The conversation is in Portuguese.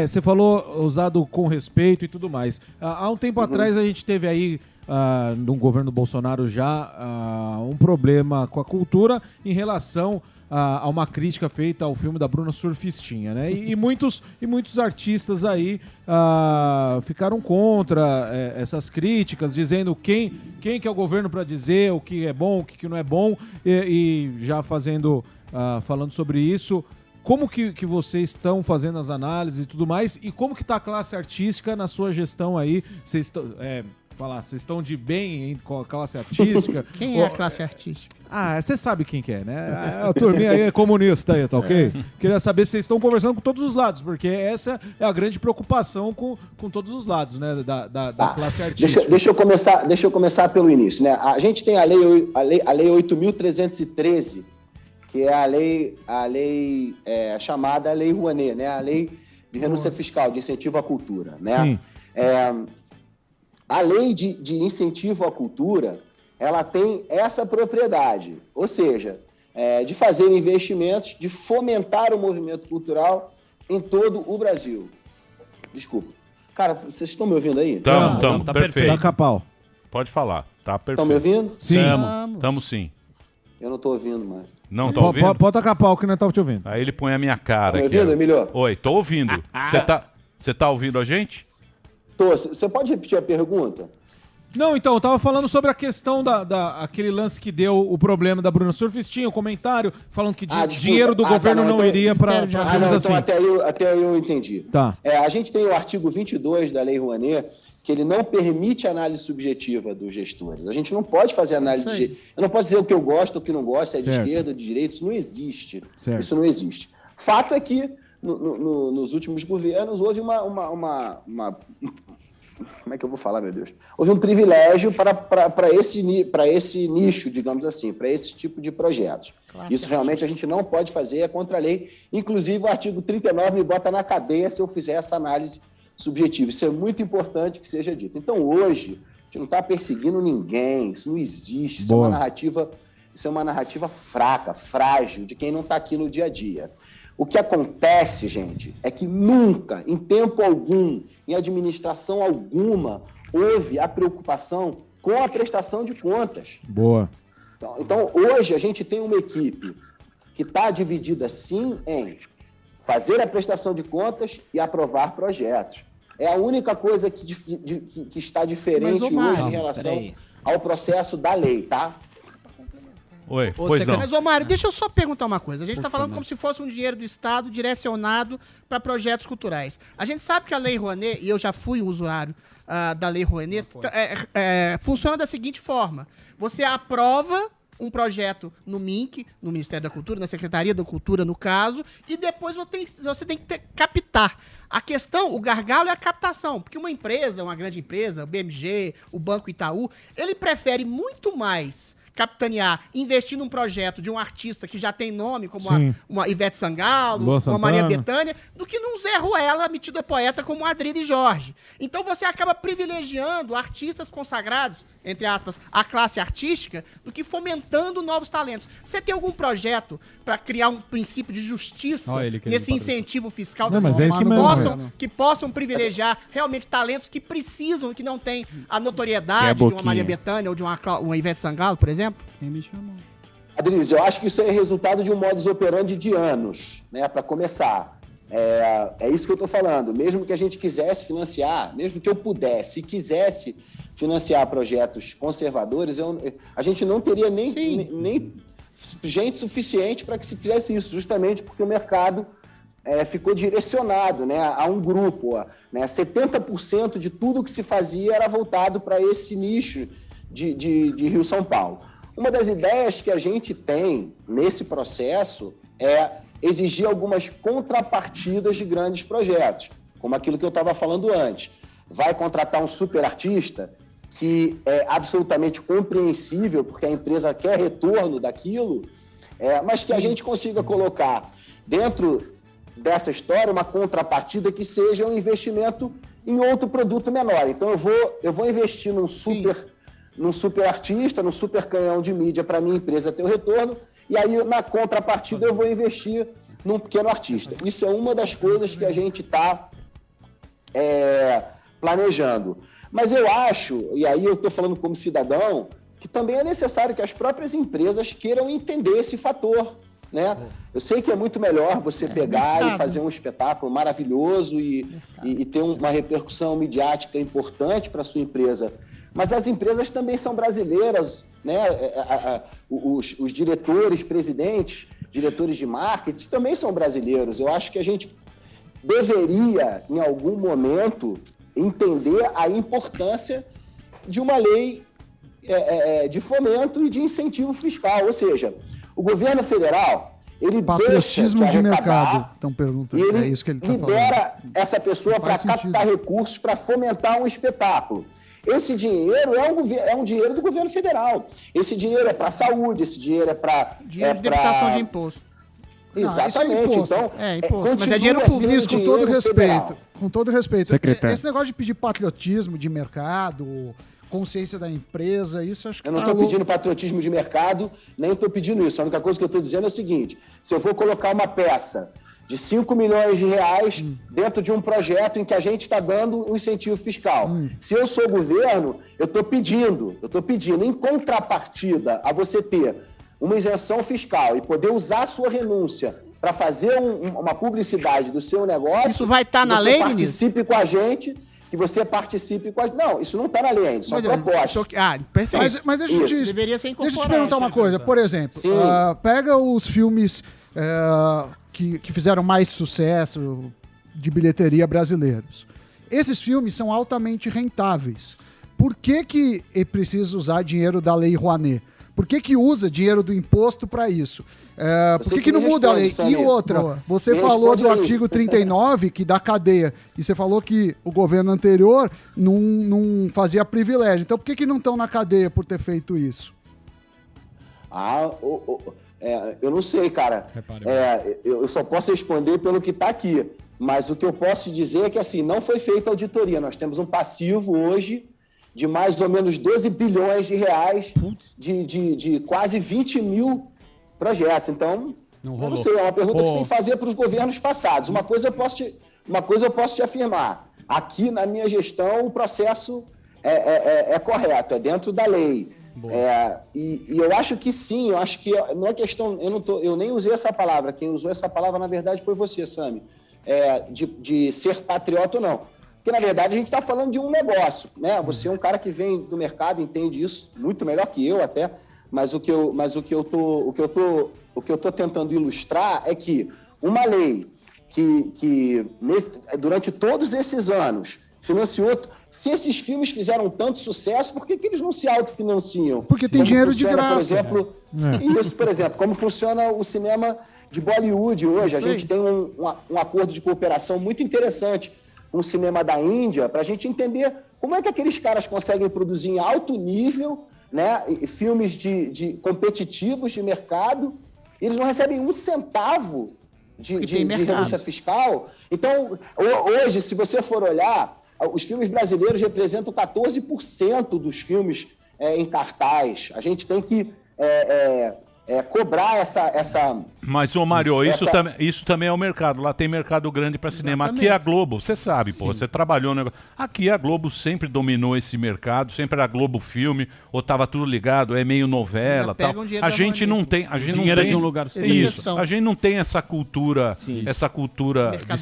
você falou usado com respeito e tudo mais. Há um tempo atrás a gente teve aí, no governo Bolsonaro já, um problema com a cultura em relação a uma crítica feita ao filme da Bruna Surfistinha, né? E muitos artistas aí ficaram contra essas críticas, dizendo quem que é o governo para dizer o que é bom, o que não é bom, e já falando sobre isso. Como que vocês estão fazendo as análises e tudo mais, e como que está a classe artística na sua gestão aí? Vocês estão de bem com a classe artística? Quem é a classe artística? Você sabe quem que é, né? A turminha aí é comunista aí, tá ok? Queria saber se vocês estão conversando com todos os lados, porque essa é a grande preocupação com todos os lados, né? Da classe artística. Deixa eu começar pelo início, né? A gente tem a lei 8.313, que é a lei chamada Lei Rouanet, né? A lei de renúncia fiscal, de incentivo à cultura, né? Sim. A lei de incentivo à cultura, ela tem essa propriedade, ou seja, de fazer investimentos, de fomentar o movimento cultural em todo o Brasil. Desculpa. Cara, vocês estão me ouvindo aí? Estamos, tá perfeito. Taca pau. Pode falar, tá perfeito. Estão me ouvindo? Sim. Estamos sim. Eu não estou ouvindo mais. Não tá ouvindo? Pode tacar pau que não tá te ouvindo. Aí ele põe a minha cara Tá me aqui. ouvindo, Emílio? Oi, tô ouvindo. Você tá ouvindo a gente? Tô. Você pode repetir a pergunta? Não, então, eu tava falando sobre a questão aquele lance que deu o problema da Bruna Surfistinha, o comentário, falando que dinheiro do governo não iria para filmes assim. Então até aí eu entendi. Tá. A gente tem o artigo 22 da Lei Rouanet, que ele não permite análise subjetiva dos gestores. A gente não pode fazer análise eu não posso dizer o que eu gosto, o que não gosto, se é de esquerda ou de direita, isso não existe. Certo. Isso não existe. Fato é que, nos últimos governos, houve como é que eu vou falar, meu Deus? Houve um privilégio para esse nicho, digamos assim, para esse tipo de projetos. Isso realmente a gente não pode fazer, é contra a lei. Inclusive, o artigo 39 me bota na cadeia se eu fizer essa análise subjetiva. Isso é muito importante que seja dito. Então, hoje, a gente não está perseguindo ninguém, isso não existe. Isso é uma narrativa fraca, frágil, de quem não está aqui no dia a dia. O que acontece, gente, é que nunca, em tempo algum, em administração alguma, houve a preocupação com a prestação de contas. Boa. Então, hoje, a gente tem uma equipe que está dividida, sim, em fazer a prestação de contas e aprovar projetos. É a única coisa que está diferente hoje em relação ao processo da lei, tá? Oi, pois não. Mas, Mário, deixa eu só perguntar uma coisa. A gente está falando como se fosse um dinheiro do Estado direcionado para projetos culturais. A gente sabe que a Lei Rouanet, e eu já fui um usuário da Lei Rouanet, funciona da seguinte forma. Você aprova um projeto no MINC, no Ministério da Cultura, na Secretaria da Cultura, no caso, e depois você tem que captar. A questão, o gargalo é a captação, porque uma empresa, uma grande empresa, o BMG, o Banco Itaú, ele prefere muito mais capitanear, investir num projeto de um artista que já tem nome, como uma Ivete Sangalo, uma Maria Bethânia, do que num Zé Ruela, metido a poeta como Adriane Jorge. Então você acaba privilegiando artistas consagrados, entre aspas, a classe artística, do que fomentando novos talentos. Você tem algum projeto para criar um princípio de justiça nesse incentivo fiscal que possam privilegiar realmente talentos que precisam, que não têm a notoriedade de uma Maria Bethânia ou de uma Ivete Sangalo, por exemplo? Adriles, eu acho que isso é resultado de um modus operandi de anos, né, para começar. É isso que eu estou falando. Mesmo que a gente quisesse financiar, mesmo que eu pudesse e quisesse financiar projetos conservadores, a gente não teria nem gente suficiente para que se fizesse isso, justamente porque o mercado ficou direcionado, né, a um grupo. Né, 70% de tudo que se fazia era voltado para esse nicho de Rio-São Paulo. Uma das ideias que a gente tem nesse processo é exigir algumas contrapartidas de grandes projetos, como aquilo que eu estava falando antes. Vai contratar um super artista, que é absolutamente compreensível, porque a empresa quer retorno daquilo, mas que a gente consiga colocar dentro dessa história uma contrapartida que seja um investimento em outro produto menor. Então eu vou investir num super artista, num super canhão de mídia para minha empresa ter o retorno, e aí na contrapartida eu vou investir num pequeno artista. Isso é uma das coisas que a gente está planejando. Mas eu acho, e aí eu estou falando como cidadão, que também é necessário que as próprias empresas queiram entender esse fator, né? Eu sei que é muito melhor você pegar e fazer um espetáculo maravilhoso e ter uma repercussão midiática importante para a sua empresa, mas as empresas também são brasileiras, né? Os diretores, presidentes, diretores de marketing também são brasileiros. Eu acho que a gente deveria, em algum momento, entender a importância de uma lei de fomento e de incentivo fiscal. Ou seja, o governo federal, ele patriotismo de mercado, estão perguntando. Ele é isso que ele está libera falando. essa pessoa para captar recursos, para fomentar um espetáculo. Esse dinheiro é um dinheiro do governo federal. Esse dinheiro é para a saúde, esse dinheiro é para... Dinheiro de debitação de imposto. Exatamente. Não, isso então, imposto. Mas é dinheiro público. Ministro, com todo respeito, Secretário. esse negócio de pedir patriotismo de mercado, consciência da empresa, isso acho que eu não estou pedindo patriotismo de mercado, nem estou pedindo isso. A única coisa que eu estou dizendo é o seguinte: se eu for colocar uma peça de 5 milhões de reais dentro de um projeto em que a gente está dando um incentivo fiscal, se eu sou governo, eu estou pedindo, em contrapartida a você ter uma isenção fiscal e poder usar a sua renúncia para fazer uma publicidade do seu negócio. Isso vai estar na lei, ministro? Participe com a gente. Que você participe com a... Não, isso não está na lei ainda, são propostas. Perfeito. Mas deixa deveria ser deixa eu te perguntar uma coisa. Por exemplo, pega os filmes que fizeram mais sucesso de bilheteria brasileiros. Esses filmes são altamente rentáveis. Por que é preciso usar dinheiro da Lei Rouanet? Por que usa dinheiro do imposto para isso? Por que não muda a lei? E outra, você falou do artigo 39, que dá cadeia, e você falou que o governo anterior não fazia privilégio. Então, por que não estão na cadeia por ter feito isso? Eu não sei, cara. Eu só posso responder pelo que está aqui. Mas o que eu posso te dizer é que, assim, não foi feita auditoria. Nós temos um passivo hoje de mais ou menos 12 bilhões de reais de quase 20 mil projetos. Então, eu não sei, é uma pergunta que você tem que fazer para os governos passados. Uma coisa eu posso te afirmar. Aqui, na minha gestão, o processo é correto, é dentro da lei. E eu acho que sim, eu acho que não é questão... Eu nem usei essa palavra. Quem usou essa palavra, na verdade, foi você, Sami. De ser patriota ou não. Porque, na verdade, a gente está falando de um negócio, né? Você é um cara que vem do mercado, entende isso muito melhor que eu até, mas o que eu tô tentando ilustrar é que uma lei que durante todos esses anos financiou... Se esses filmes fizeram tanto sucesso, por que eles não se autofinanciam? Porque tem dinheiro de graça. Por exemplo, isso, por exemplo, como funciona o cinema de Bollywood hoje. A gente tem um acordo de cooperação muito interessante com o cinema da Índia, para a gente entender como é que aqueles caras conseguem produzir em alto nível, né, filmes de competitivos de mercado, e eles não recebem um centavo de renúncia fiscal. Então, hoje, se você for olhar, os filmes brasileiros representam 14% dos filmes em cartaz. A gente tem que cobrar essa... Mas, ô Mário, isso também é o mercado. Lá tem mercado grande para cinema. Aqui é a Globo, você sabe, pô, você trabalhou no negócio. Aqui a Globo sempre dominou esse mercado, sempre era Globo Filme, ou tava tudo ligado, é meio novela, tal. A gente não tem... A gente não tem de um lugar só. Isso. A gente não tem essa cultura de